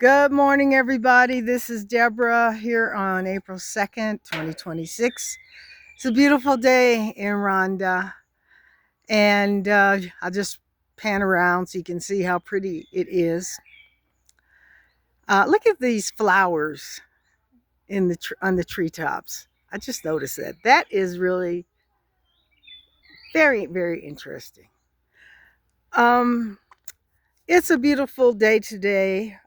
Good morning, everybody. This is Deborah here on April 2nd, 2026. It's a beautiful day in Rhonda, and I'll just pan around so you can see how pretty it is. Look at these flowers in on the treetops. I just noticed that. That is really very, very interesting. Um, it's a beautiful day today.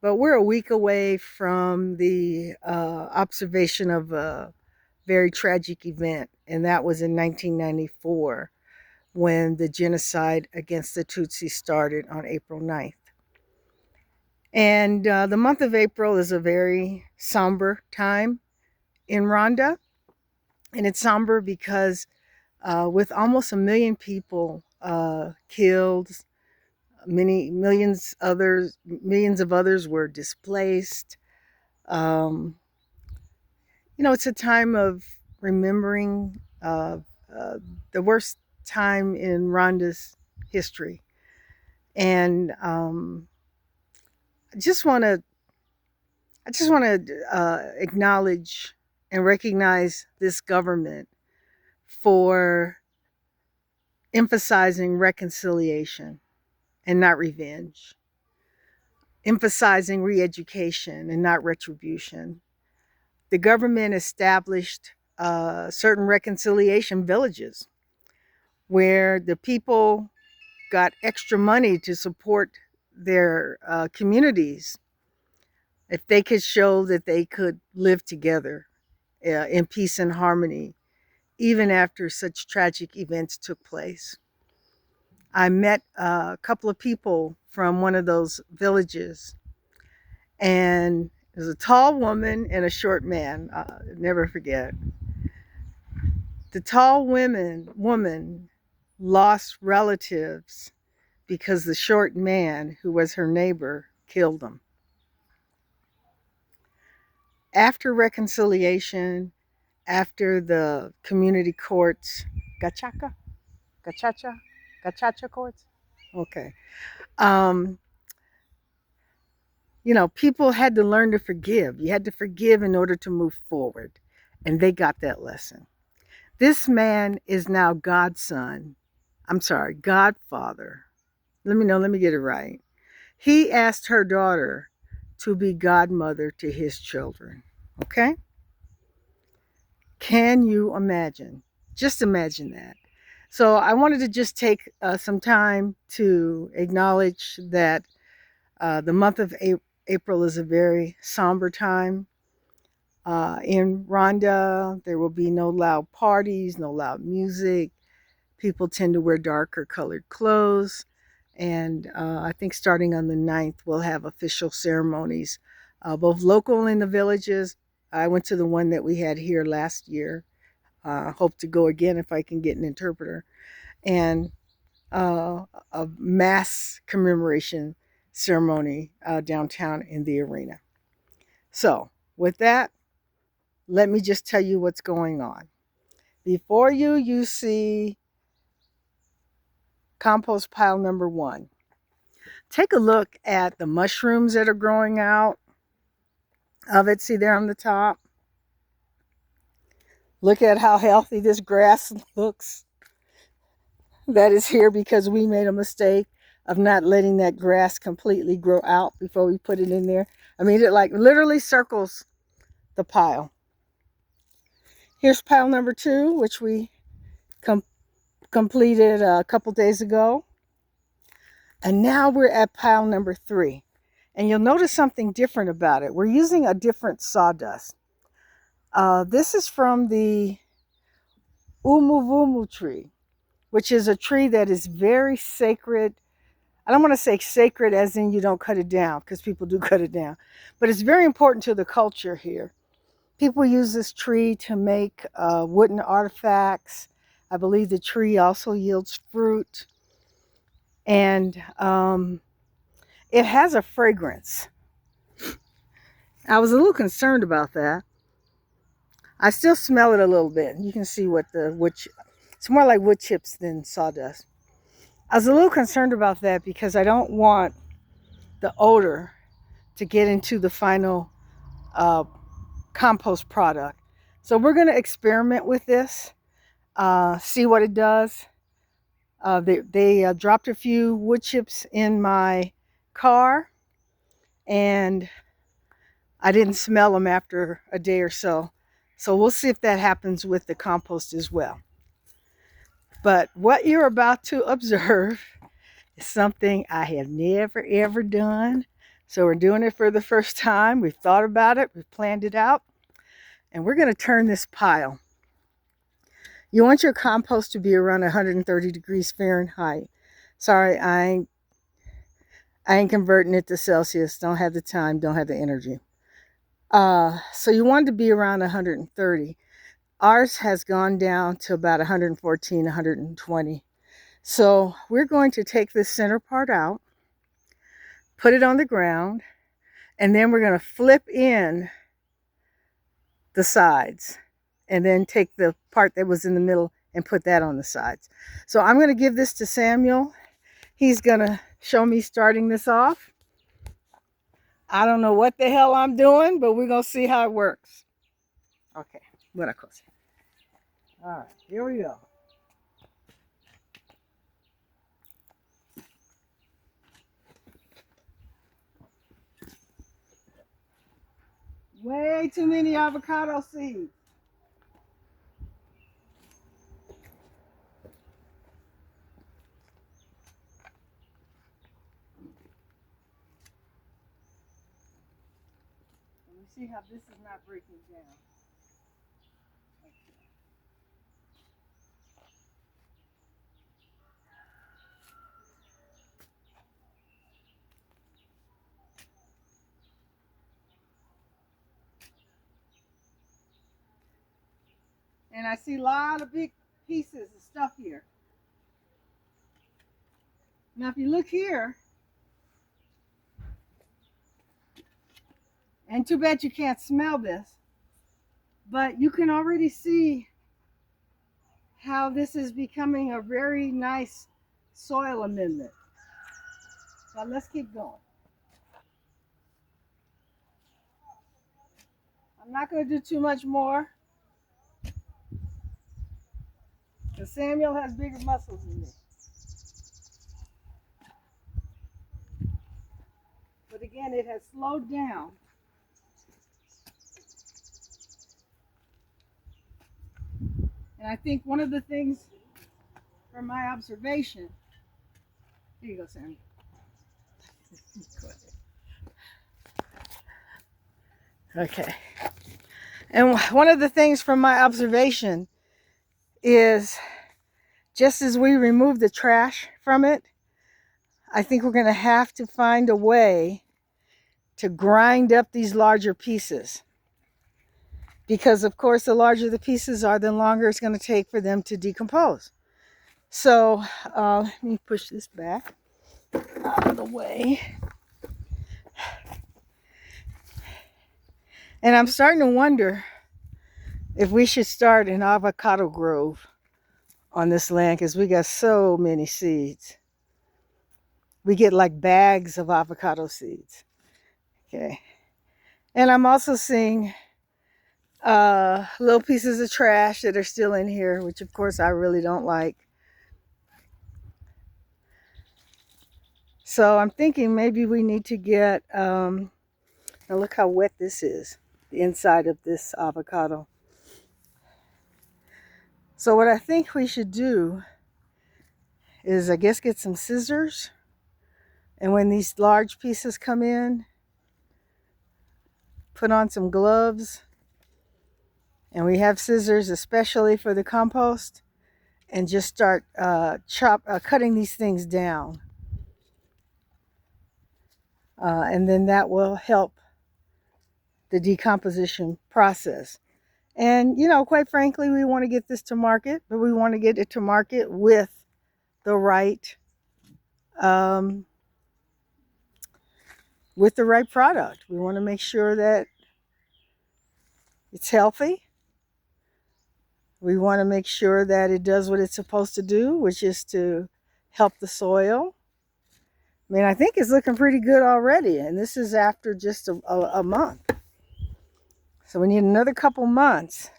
But we're a week away from the observation of a very tragic event, and that was in 1994 when the genocide against the Tutsis started on April 9th. And the month of April is a very somber time in Rwanda, and it's somber because with almost 1 million people killed, millions of others were displaced. Um, it's a time of remembering the worst time in Rwanda's history, and I just want to acknowledge and recognize this government for emphasizing reconciliation and not revenge, emphasizing re-education and not retribution. The government established certain reconciliation villages where the people got extra money to support their communities if they could show that they could live together in peace and harmony, even after such tragic events took place. I met a couple of people from one of those villages, and there's a tall woman and a short man. I'll never forget. The tall woman lost relatives because the short man, who was her neighbor, killed them. After reconciliation, after the community courts, gachaca, gachacha, gachacha courts. Okay. Um, people had to learn to forgive. You had to forgive in order to move forward, and they got that lesson. This man is now godfather. Let me get it right. He asked her daughter to be godmother to his children. Okay? Can you imagine? Just imagine that. So I wanted to just take some time to acknowledge that the month of April is a very somber time. In Rwanda, there will be no loud parties, no loud music. People tend to wear darker colored clothes. And I think starting on the 9th, we'll have official ceremonies, both local in the villages. I went to the one that we had here last year. Hope to go again if I can get an interpreter. And a mass commemoration ceremony downtown in the arena. So with that, let me just tell you what's going on. Before you see compost pile number 1. Take a look at the mushrooms that are growing out of it. See there on the top? Look at how healthy this grass looks. That is here because we made a mistake of not letting that grass completely grow out before we put it in there. I mean, it like literally circles the pile. Here's pile number 2, which we completed a couple days ago. And now we're at pile number 3. And you'll notice something different about it. We're using a different sawdust. This is from the umuvumu tree, which is a tree that is very sacred. I don't want to say sacred as in you don't cut it down, because people do cut it down. But it's very important to the culture here. People use this tree to make wooden artifacts. I believe the tree also yields fruit. And it has a fragrance. I was a little concerned about that. I still smell it a little bit. You can see what the wood, it's more like wood chips than sawdust. I was a little concerned about that because I don't want the odor to get into the final uh, compost product. So we're going to experiment with this, see what it does. They dropped a few wood chips in my car, and I didn't smell them after a day or so. So we'll see if that happens with the compost as well. But what you're about to observe is something I have never ever done. So we're doing it for the first time. We've thought about it, we've planned it out, and we're going to turn this pile. You want your compost to be around 130 degrees Fahrenheit. Sorry, I ain't converting it to Celsius. Don't have the time, don't have the energy. So you want it to be around 130. Ours has gone down to about 114, 120. So we're going to take this center part out, put it on the ground, and then we're going to flip in the sides and then take the part that was in the middle and put that on the sides. So I'm going to give this to Samuel. He's going to show me starting this off. I don't know what the hell I'm doing, but we're going to see how it works. Okay, buena cosa. All right, here we go. Way too many avocado seeds. Let me see how this is not breaking down. And I see a lot of big pieces of stuff here. Now, if you look here, and too bad you can't smell this, but you can already see how this is becoming a very nice soil amendment. Now, let's keep going. I'm not going to do too much more, because Samuel has bigger muscles than me. But again, it has slowed down. And I think one of the things from my observation, here you go, Samuel. Go ahead. Okay. And one of the things from my observation is just as we remove the trash from it, I think we're going to have to find a way to grind up these larger pieces. Because, of course, the larger the pieces are, the longer it's going to take for them to decompose. So let me push this back out of the way. And I'm starting to wonder if we should start an avocado grove on this land, because we got so many seeds. We get like bags of avocado seeds. Okay. And I'm also seeing little pieces of trash that are still in here, which of course I really don't like. So I'm thinking maybe we need to get, now look how wet this is, the inside of this avocado. So what I think we should do is, I guess, get some scissors. And when these large pieces come in, put on some gloves. And we have scissors especially for the compost. And just start cutting these things down. And then that will help the decomposition process. And, you know, quite frankly, we want to get this to market, but we want to get it to market with the right product. We want to make sure that it's healthy. We want to make sure that it does what it's supposed to do, which is to help the soil. I mean, I think it's looking pretty good already, and this is after just a month. So we need another couple months.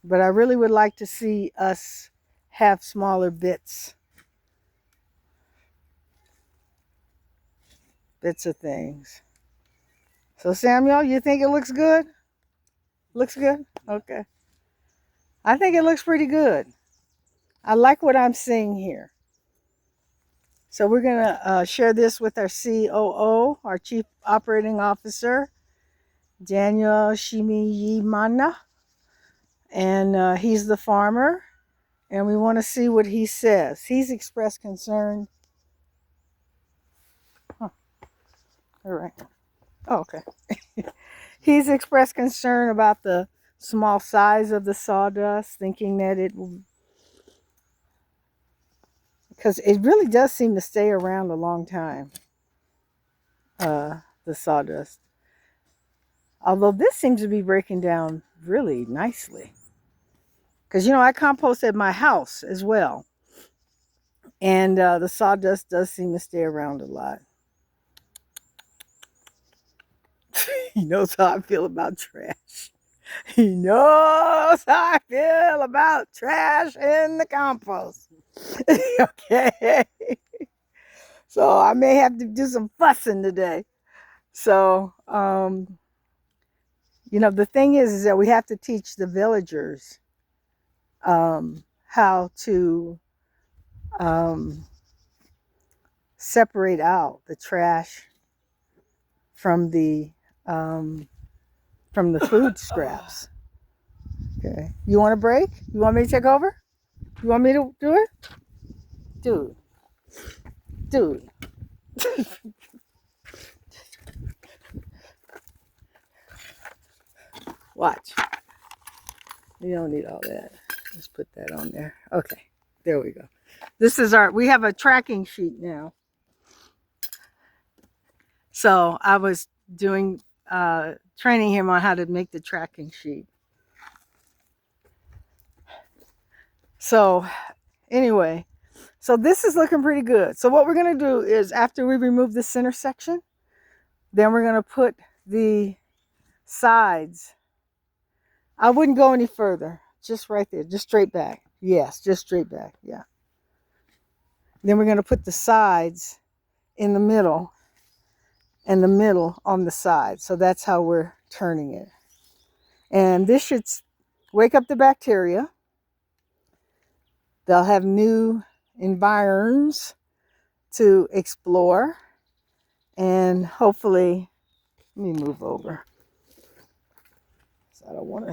But I really would like to see us have smaller bits of things. So Samuel, you think it looks good? Looks good? Okay. I think it looks pretty good. I like what I'm seeing here. So we're going to share this with our COO, our Chief Operating Officer, Daniel Shimiyimana. And he's the farmer. And we want to see what he says. He's expressed concern. Huh. All right. Oh, okay. He's expressed concern about the small size of the sawdust, thinking that it will, because it really does seem to stay around a long time, the sawdust. Although this seems to be breaking down really nicely. Because, you know, I compost at my house as well. And the sawdust does seem to stay around a lot. He knows how I feel about trash. He knows how I feel about trash in the compost. Okay. So I may have to do some fussing today. So, you know, the thing is that we have to teach the villagers how to separate out the trash from the food scraps. Okay. You want a break? You want me to take over? You want me to do it? Dude. Watch. You don't need all that. Let's put that on there. Okay. There we go. This is we have a tracking sheet now. So I was doing, training him on how to make the tracking sheet. So anyway, so this is looking pretty good. So what we're going to do is, after we remove the center section, then we're going to put the sides. I wouldn't go any further. Just right there. Just straight back. Yes, just straight back. Yeah. Then we're going to put the sides in the middle and the middle on the side. So that's how we're turning it. And this should wake up the bacteria. They'll have new environs to explore. And hopefully, let me move over. So I don't want to